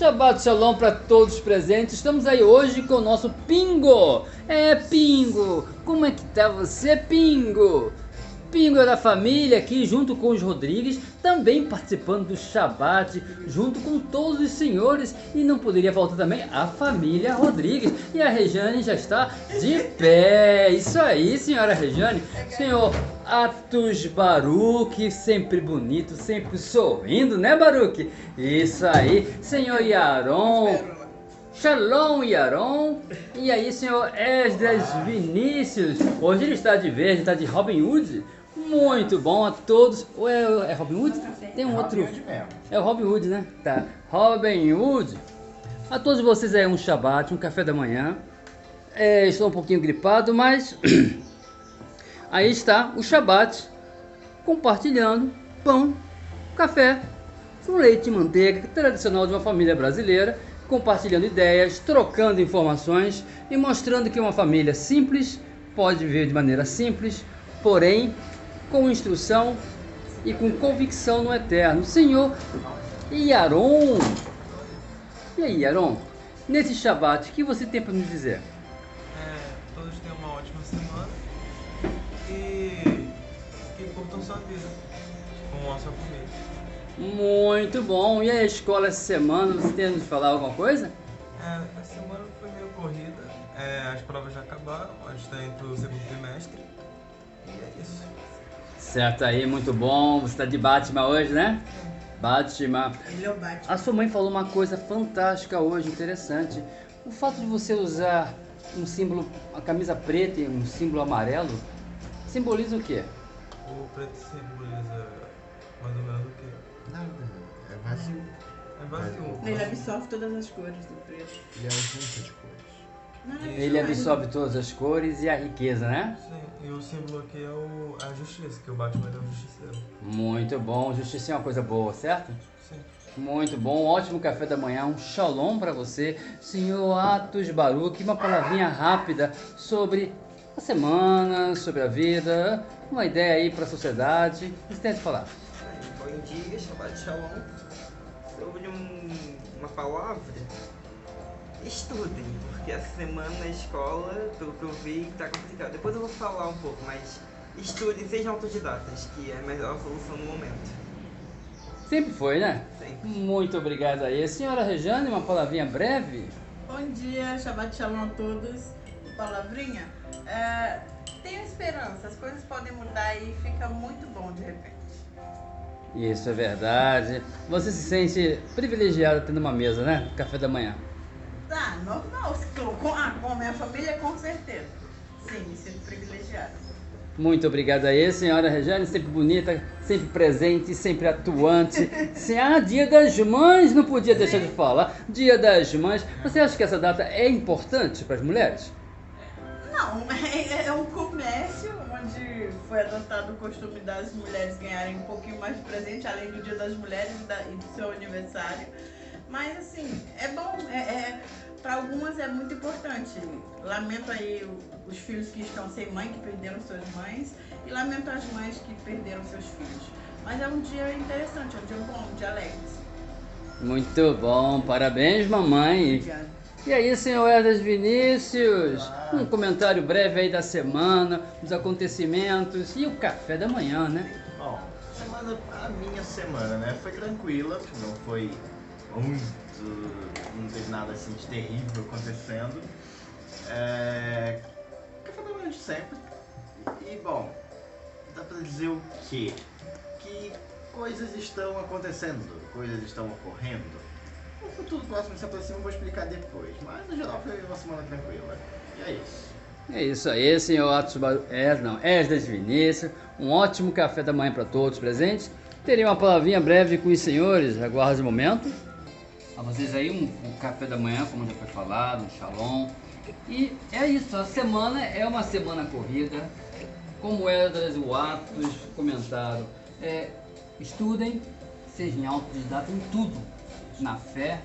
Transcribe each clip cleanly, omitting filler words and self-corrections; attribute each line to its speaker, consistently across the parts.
Speaker 1: Shabbat Shalom para todos presentes. Estamos aí hoje com o nosso Pingo. Pingo, como é que tá você, Pingo? Pingo é da família aqui, junto com os Rodrigues, também participando do Shabbat, junto com todos os senhores. E não poderia faltar também a família Rodrigues. E a Rejane já está de pé. Isso aí, senhora Rejane. Senhor Atos Baruch, sempre bonito, sempre sorrindo, né, Baruch? Isso aí, senhor Yaron. Shalom, Yaron. E aí, senhor Esdras Vinícius. Hoje ele está de verde, está de Robin Hood. Muito bom a todos. Ou é Robin Hood? Tem um outro. É o Robin Hood, né? Tá. Robin Hood. A todos vocês aí um Shabbat, um café da manhã. Estou um pouquinho gripado, mas aí está o Shabbat compartilhando pão, café com leite e manteiga, tradicional de uma família brasileira, compartilhando ideias, trocando informações e mostrando que uma família simples pode viver de maneira simples, porém com instrução e com convicção no eterno. Senhor Yaron. E aí, Yaron? Nesse Shabbat, o que você tem para nos dizer?
Speaker 2: Todos tenham uma ótima semana e que curtam sua vida com a sua família.
Speaker 1: Muito bom. E a escola essa semana, você tem a nos falar alguma coisa?
Speaker 2: A semana foi meio corrida, as provas já acabaram, a gente está indo pro segundo trimestre e é isso.
Speaker 1: Certo aí, muito bom. Você está de Batman hoje, né? Batman.
Speaker 3: Ele é o Batman.
Speaker 1: A sua mãe falou uma coisa fantástica hoje, interessante. O fato de você usar um símbolo, a camisa preta e um símbolo amarelo, simboliza o quê?
Speaker 2: O preto simboliza mais ou menos o quê?
Speaker 4: Nada, é vazio.
Speaker 2: É vazio.
Speaker 3: Ele absorve todas as cores do preto.
Speaker 4: Ele é ausência de cores.
Speaker 3: Não, não é
Speaker 1: Ele
Speaker 3: isso,
Speaker 1: absorve todas as cores e a riqueza, né?
Speaker 2: Sim, e o símbolo aqui é a justiça, que o Batman é um justiceiro.
Speaker 1: Muito bom. Justiça é uma coisa boa, certo?
Speaker 2: Sim.
Speaker 1: Muito bom, ótimo café da manhã, um shalom para você, senhor Atos Baruch, uma palavrinha rápida sobre a semana, sobre a vida, uma ideia aí para a sociedade. Você tem a falar?
Speaker 5: Bom dia, Shabbat Shalom. Sobre uma palavra, estudem, porque essa semana na escola, pelo que eu vi, tá complicado. Depois eu vou falar um pouco, mas estudem, sejam autodidatas, que é a melhor solução no momento.
Speaker 1: Sempre foi, né?
Speaker 5: Sempre.
Speaker 1: Muito obrigado aí. Senhora Rejane, uma palavrinha breve?
Speaker 3: Bom dia, Shabbat Shalom a todos. Palavrinha? Tenho esperança, as coisas podem mudar e fica muito bom de repente.
Speaker 1: Isso é verdade. Você se sente privilegiado tendo uma mesa, né? Café da manhã.
Speaker 3: Tá, normal. Com a minha família, com certeza. Sim, me sinto privilegiada.
Speaker 1: Muito obrigado aí, senhora Rejane, sempre bonita, sempre presente, sempre atuante. Dia das Mães, não podia deixar de falar. Dia das Mães. Você acha que essa data é importante para as mulheres?
Speaker 3: Não, é um comércio onde foi adotado o costume das mulheres ganharem um pouquinho mais de presente, além do Dia das Mulheres e do seu aniversário. Mas assim, é bom, para algumas é muito importante. Lamento aí os filhos que estão sem mãe, que perderam suas mães, e lamento as mães que perderam seus filhos. Mas é um dia interessante, é um dia bom, um dia alegre.
Speaker 1: Muito bom, parabéns, mamãe.
Speaker 3: Obrigada.
Speaker 1: E aí, senhor Esdras Vinícius, um comentário breve aí da semana, dos acontecimentos e o café da manhã, né?
Speaker 4: Bom, a minha semana, né, foi tranquila, não foi não teve nada assim de terrível acontecendo. Café da manhã de sempre. E bom, dá pra dizer o quê? Que coisas estão acontecendo, coisas estão ocorrendo. O futuro próximo se aproxima, eu vou explicar depois. Mas no geral foi uma semana tranquila. E é isso.
Speaker 1: É isso aí, senhor Esdras Vinícius. Um ótimo café da manhã para todos presentes. Teria uma palavrinha breve com os senhores, aguarde o momento. A vocês aí um café da manhã, como já foi falado, um shalom. E é isso, a semana é uma semana corrida. Como Esdras e o Atos comentaram, estudem, sejam autodidatas em tudo. Na fé,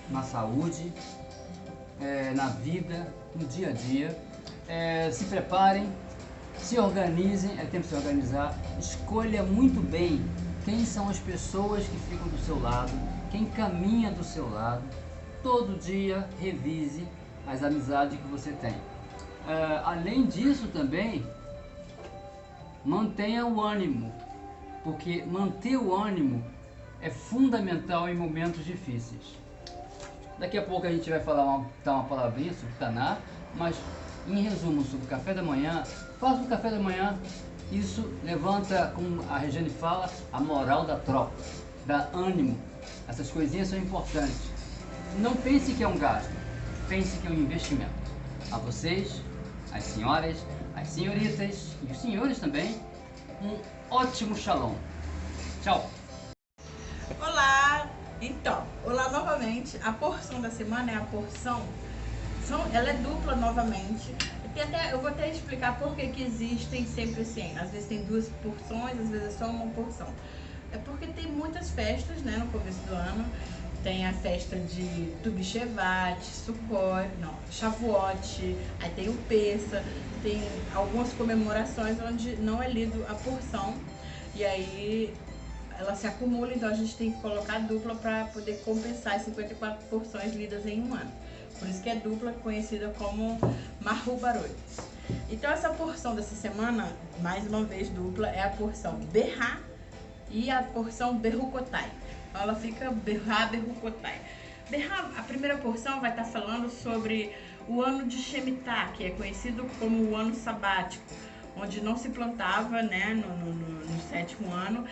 Speaker 1: na saúde, na vida, no dia a dia. Se preparem, se organizem, é tempo de se organizar. Escolha muito bem quem são as pessoas que ficam do seu lado, quem caminha do seu lado. Todo dia revise as amizades que você tem. Além disso também, mantenha o ânimo, porque manter o ânimo é fundamental em momentos difíceis. Daqui a pouco a gente vai dar uma palavrinha sobre Taná, mas em resumo sobre o café da manhã, faça o café da manhã, isso levanta, como a Regiane fala, a moral da tropa, dá ânimo, essas coisinhas são importantes. Não pense que é um gasto, pense que é um investimento. A vocês, as senhoras, as senhoritas e os senhores também, um ótimo shalom. Tchau!
Speaker 3: Olá! Então, olá novamente. A porção da semana é a porção, ela é dupla novamente. Eu vou até explicar por que existem sempre assim. Às vezes tem duas porções, às vezes é só uma porção. É porque tem muitas festas, né, no começo do ano. Tem a festa de Tu B'Shevat, Sukkot, Shavuot, aí tem o Pessa, tem algumas comemorações onde não é lido a porção e aí ela se acumula, então a gente tem que colocar dupla para poder compensar as 54 porções lidas em um ano. Por isso que é dupla, conhecida como Mahu Barot. Então essa porção dessa semana, mais uma vez dupla, é a porção Berra e a porção Berrucotai. Ela fica Berra, Berrucotai. Berra, a primeira porção vai estar falando sobre o ano de Shemitah, que é conhecido como o ano sabático, onde não se plantava, né, no sétimo ano,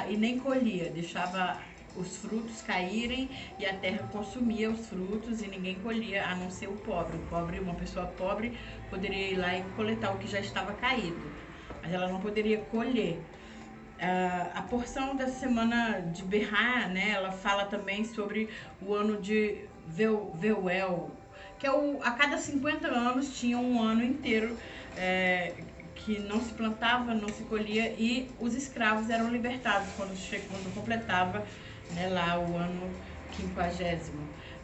Speaker 3: e nem colhia, deixava os frutos caírem e a terra consumia os frutos e ninguém colhia, a não ser o pobre. O pobre, uma pessoa pobre, poderia ir lá e coletar o que já estava caído, mas ela não poderia colher. A porção dessa semana de Berra, né, ela fala também sobre o ano de Veuel, que é a cada 50 anos tinha um ano inteiro que não se plantava, não se colhia e os escravos eram libertados quando completava, né, lá o ano 50º.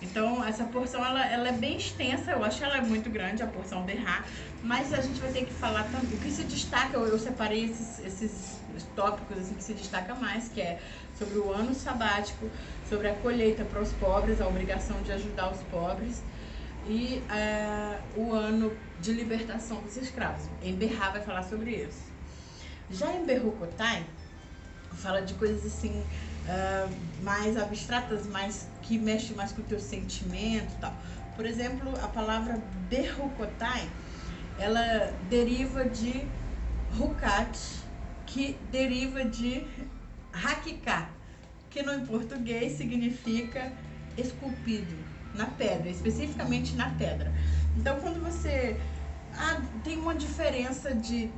Speaker 3: Então essa porção ela é bem extensa, eu acho que ela é muito grande, a porção Berra, mas a gente vai ter que falar também. O que se destaca, eu separei esses tópicos assim, que se destaca mais, que é sobre o ano sabático, sobre a colheita para os pobres, a obrigação de ajudar os pobres e o ano de libertação dos escravos. Em Berra vai falar sobre isso. Já em Berrucotai fala de coisas assim mais abstratas, que mexe mais com o teu sentimento e tal. Por exemplo, a palavra Berrucotai, ela deriva de Rukat, que deriva de Hakiká, que no português significa esculpido na pedra, especificamente na pedra. Então, quando você... tem uma diferença de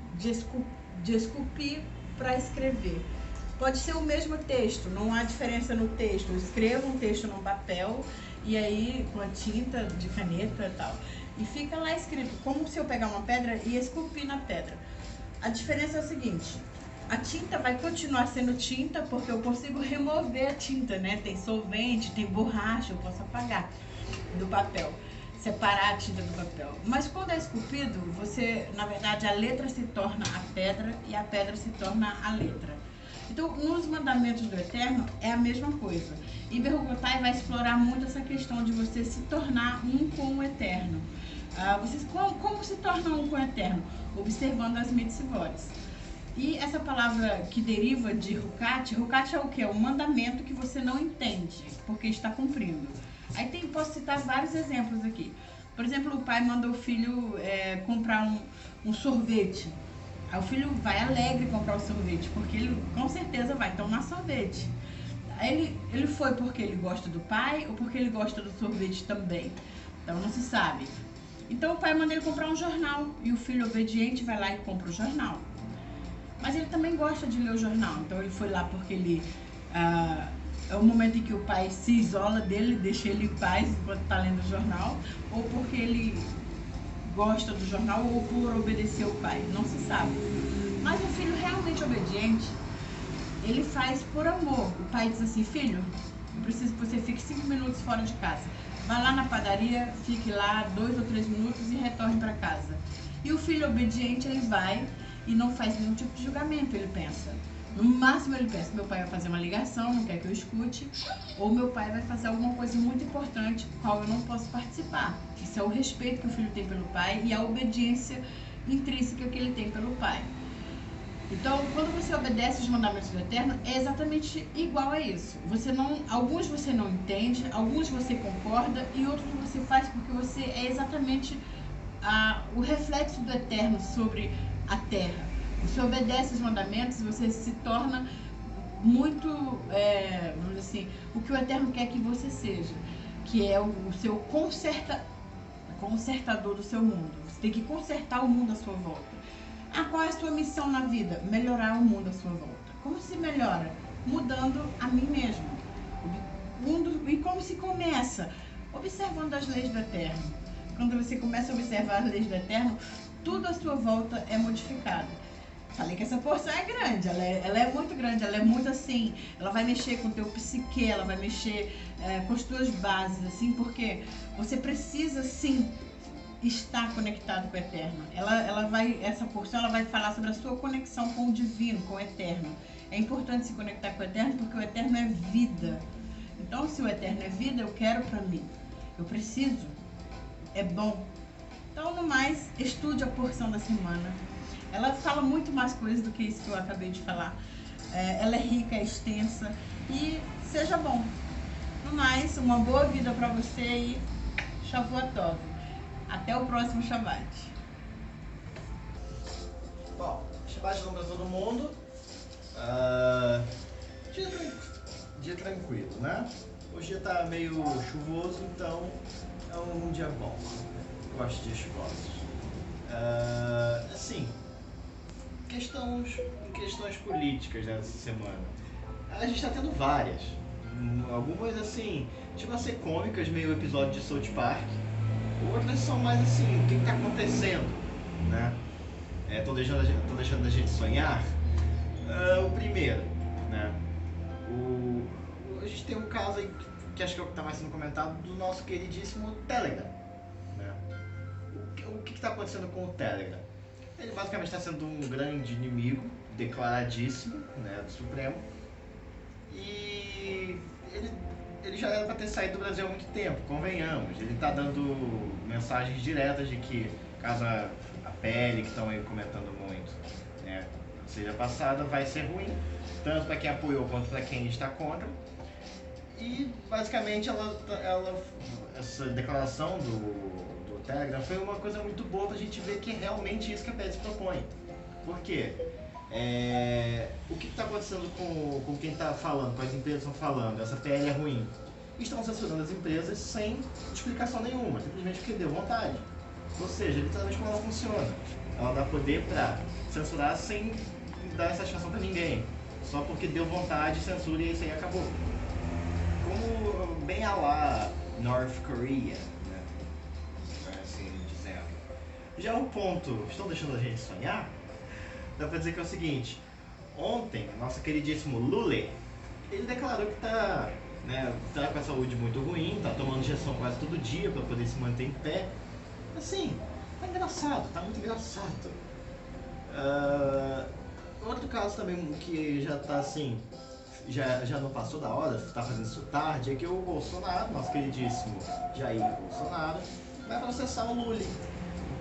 Speaker 3: esculpir para escrever. Pode ser o mesmo texto, não há diferença no texto. Eu escrevo um texto no papel e aí com a tinta de caneta e tal. E fica lá escrito, como se eu pegar uma pedra e esculpir na pedra. A diferença é o seguinte, a tinta vai continuar sendo tinta porque eu consigo remover a tinta, né? Tem solvente, tem borracha, eu posso apagar do papel, separar a tinta do papel. Mas quando é esculpido, na verdade, a letra se torna a pedra e a pedra se torna a letra. Então, nos mandamentos do Eterno é a mesma coisa. E Berrucotai vai explorar muito essa questão de você se tornar um com o Eterno. Como se torna um com o Eterno? Observando as mitzvot. E essa palavra que deriva de Rukat é o quê? É um mandamento que você não entende, porque está cumprindo. Aí posso citar vários exemplos aqui. Por exemplo, o pai manda o filho comprar um sorvete. Aí o filho vai alegre comprar o sorvete, porque ele com certeza vai tomar sorvete. Aí ele foi porque ele gosta do pai ou porque ele gosta do sorvete também. Então não se sabe. Então o pai manda ele comprar um jornal e o filho obediente vai lá e compra o jornal. Mas ele também gosta de ler o jornal, então ele foi lá porque ele... é o momento em que o pai se isola dele, deixa ele em paz enquanto está lendo o jornal, ou porque ele gosta do jornal ou por obedecer o pai, não se sabe. Mas o filho realmente obediente, ele faz por amor. O pai diz assim, filho, eu preciso que você fique 5 minutos fora de casa. Vá lá na padaria, fique lá 2 ou 3 minutos e retorne para casa. E o filho obediente, ele vai e não faz nenhum tipo de julgamento, ele pensa, No máximo ele pensa, meu pai vai fazer uma ligação, não quer que eu escute, ou meu pai vai fazer alguma coisa muito importante, qual eu não posso participar. Isso é o respeito que o filho tem pelo pai e a obediência intrínseca que ele tem pelo pai. Então, quando você obedece os mandamentos do Eterno, é exatamente igual a isso. Alguns você não entende, alguns você concorda e outros você faz porque você é exatamente o reflexo do Eterno sobre a terra. Você obedece os mandamentos, você se torna muito, vamos dizer assim, o que o Eterno quer que você seja, que é o seu consertador do seu mundo. Você tem que consertar o mundo à sua volta. Qual é a sua missão na vida? Melhorar o mundo à sua volta. Como se melhora? Mudando a mim mesmo. E como se começa? Observando as leis do Eterno. Quando você começa a observar as leis do Eterno, tudo à sua volta é modificado. Falei que essa porção é grande, ela é muito grande, ela é muito assim, ela vai mexer com o teu psique, ela vai mexer com as tuas bases, assim, porque você precisa, sim, estar conectado com o Eterno. Essa porção ela vai falar sobre a sua conexão com o Divino, com o Eterno. É importante se conectar com o Eterno porque o Eterno é vida. Então, se o Eterno é vida, eu quero pra mim. Eu preciso. É bom. Então, no mais, estude a porção da semana. Ela fala muito mais coisas do que isso que eu acabei de falar. Ela é rica, é extensa e seja bom. No mais, uma boa vida pra você e Shavua Tov. Até o próximo Shabbat.
Speaker 4: Bom, Shabbat Shalom pra todo mundo. Dia tranquilo, né? Hoje dia tá meio chuvoso, então é um dia bom. Gosto de dias chuvosos. Assim, questões políticas dessa semana. A gente tá tendo várias. Algumas assim, tipo a ser cômicas, meio episódio de South Park. Outras são mais assim, o que está acontecendo, né? Tô deixando a gente sonhar. O primeiro, né? A gente tem um caso aí que acho que é o que está mais sendo comentado do nosso queridíssimo Telegram, né? O que está acontecendo com o Telegram? Ele basicamente está sendo um grande inimigo, declaradíssimo, né, do Supremo. E ele já era para ter saído do Brasil há muito tempo, convenhamos. Ele está dando mensagens diretas de que, caso a PL, que estão aí comentando muito, né, seja passada, vai ser ruim, tanto para quem apoiou quanto para quem está contra. E, basicamente, essa declaração do Telegram foi uma coisa muito boa para a gente ver que é realmente isso que a PL se propõe. Por quê? O que está acontecendo com quem está falando, com as empresas estão falando, essa PL é ruim? Estão censurando as empresas sem explicação nenhuma, simplesmente porque deu vontade. Ou seja, literalmente como ela funciona. Ela dá poder para censurar sem dar satisfação para ninguém. Só porque deu vontade, censura e isso aí acabou. Como bem a lá North Korea, né? Assim dizendo. Já o ponto, estão deixando a gente sonhar? Dá pra dizer que é o seguinte: ontem, nosso queridíssimo Lula, ele declarou que tá com a saúde muito ruim, tá tomando injeção quase todo dia pra poder se manter em pé. Assim, tá engraçado, tá muito engraçado. Outro caso também que já tá assim, já não passou da hora, tá fazendo isso tarde, é que o Bolsonaro, nosso queridíssimo Jair Bolsonaro, vai processar o Lula.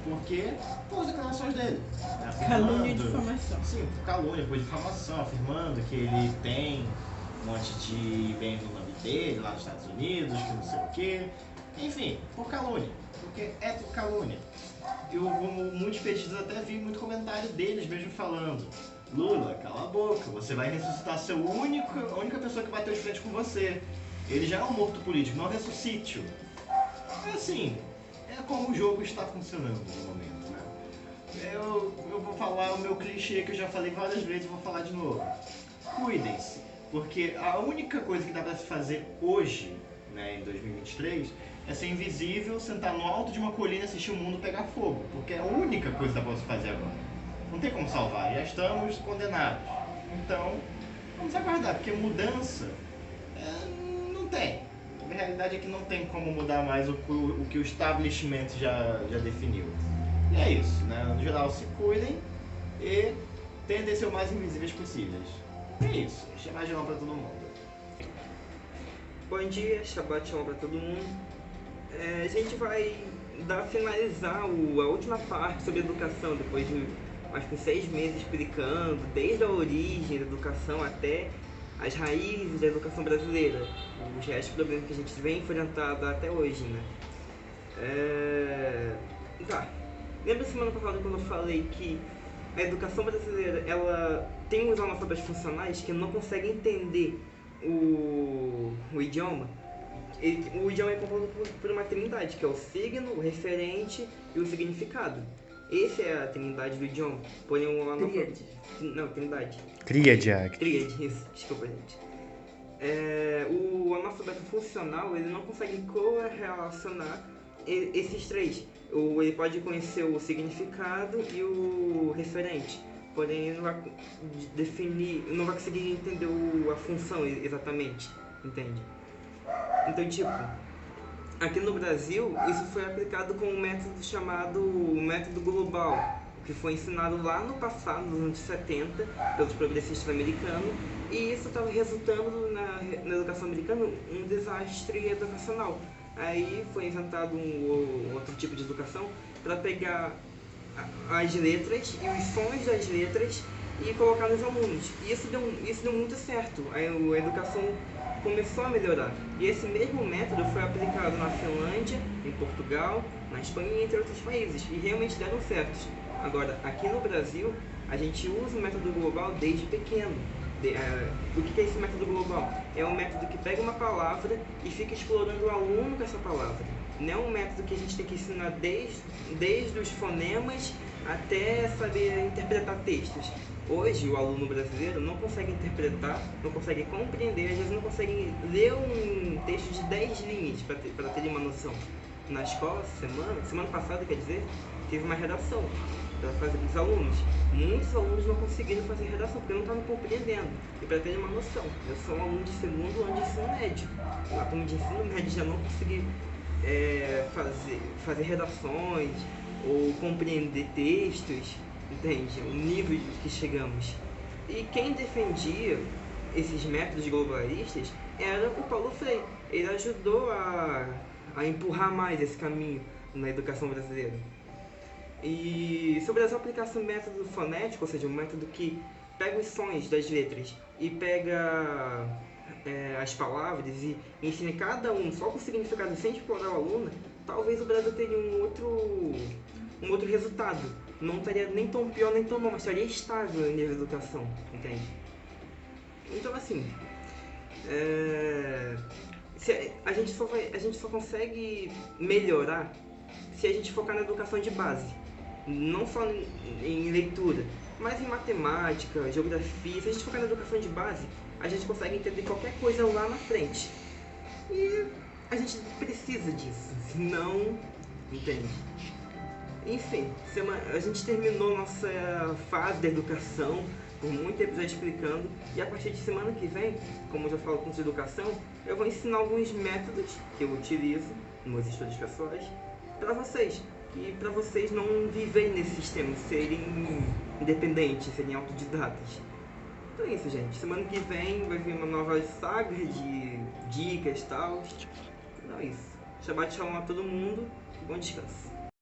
Speaker 4: Porque, por declarações dele.
Speaker 3: Calúnia e difamação.
Speaker 4: Sim, por calúnia, por difamação, afirmando que ele tem um monte de bens no nome dele, lá nos Estados Unidos, que não sei o quê. Enfim, por calúnia. Porque é por calúnia. Muitos petistas até vi muito comentário deles mesmo falando: Lula, cala a boca, você vai ressuscitar a única pessoa que bateu de frente com você. Ele já é um morto político, não ressuscite-o. É assim, é como o jogo está funcionando no momento, né? Eu vou falar o meu clichê que eu já falei várias vezes e vou falar de novo. Cuidem-se, porque a única coisa que dá pra se fazer hoje, né, em 2023, é ser invisível, sentar no alto de uma colina e assistir o mundo pegar fogo. Porque é a única coisa que dá pra se fazer agora. Não tem como salvar, já estamos condenados. Então, vamos aguardar, porque mudança não tem. A realidade é que não tem como mudar mais o que o establishment já definiu. E é isso, né? No geral, se cuidem e tentem ser o mais invisíveis possíveis. É isso, chamar de pra todo mundo.
Speaker 5: Bom dia, Shabbat Shalom pra todo mundo. A gente vai finalizar a última parte sobre educação, depois de mais que 6 meses explicando, desde a origem da educação até as raízes da educação brasileira, os restos problemas que a gente vem enfrentando até hoje, né? Lembra semana passada quando eu falei que a educação brasileira, ela tem os analfabetos funcionais que não conseguem entender o idioma? O idioma é composto por uma trindade, que é o signo, o referente e o significado. Essa é a trindade do idioma. Porém, o analfabeto... Não, trindade. Tríade, isso. Desculpa, gente. O analfabeto funcional, ele não consegue correlacionar esses três. Ele pode conhecer o significado e o referente, porém ele não vai definir, não vai conseguir entender a função exatamente, entende? Então, tipo, aqui no Brasil, isso foi aplicado com um método chamado método global, que foi ensinado lá no passado, nos anos 70, pelos progressistas americanos, e isso estava resultando na educação americana um desastre educacional. Aí foi inventado um outro tipo de educação para pegar as letras e os sons das letras e colocar nos alunos. E isso deu muito certo. Aí a educação começou a melhorar. E esse mesmo método foi aplicado na Finlândia, em Portugal, na Espanha e entre outros países. E realmente deram certo. Agora, aqui no Brasil, a gente usa o método global desde pequeno. O que é esse método global? É um método que pega uma palavra e fica explorando o aluno com essa palavra. Não é um método que a gente tem que ensinar desde os fonemas até saber interpretar textos. Hoje, o aluno brasileiro não consegue interpretar, não consegue compreender, às vezes não consegue ler um texto de 10 linhas para ter uma noção. Na escola, semana passada, quer dizer, teve uma redação para fazer para os alunos. Muitos alunos não conseguiram fazer redação porque não estavam compreendendo. E para ter uma noção, eu sou um aluno de segundo ano de ensino médio. Na turma de ensino médio já não consegui fazer redações ou compreender textos, entende? O nível que chegamos. E quem defendia esses métodos globalistas era o Paulo Freire. Ele ajudou a empurrar mais esse caminho na educação brasileira. E se o Brasil aplicasse um método fonético, ou seja, um método que pega os sons das letras e pega as palavras e ensina cada um só com o significado sem explorar o aluno, talvez o Brasil teria um outro resultado. Não estaria nem tão pior nem tão bom, mas estaria estável em nível de educação, entende? Então, assim, a gente só consegue melhorar se a gente focar na educação de base. Não só em leitura, mas em matemática, geografia. Se a gente focar na educação de base, a gente consegue entender qualquer coisa lá na frente. E a gente precisa disso, senão, entende? Enfim, a gente terminou nossa fase da educação, por muito episódio explicando, e a partir de semana que vem, como eu já falo com educação, eu vou ensinar alguns métodos que eu utilizo nos meus estudos pessoais para vocês. E para vocês não viverem nesse sistema, serem independentes, serem autodidatas. Então é isso, gente. Semana que vem vai vir uma nova saga de dicas e tal. Então é isso. Shabbat Shalom a todo mundo. Bom descanso.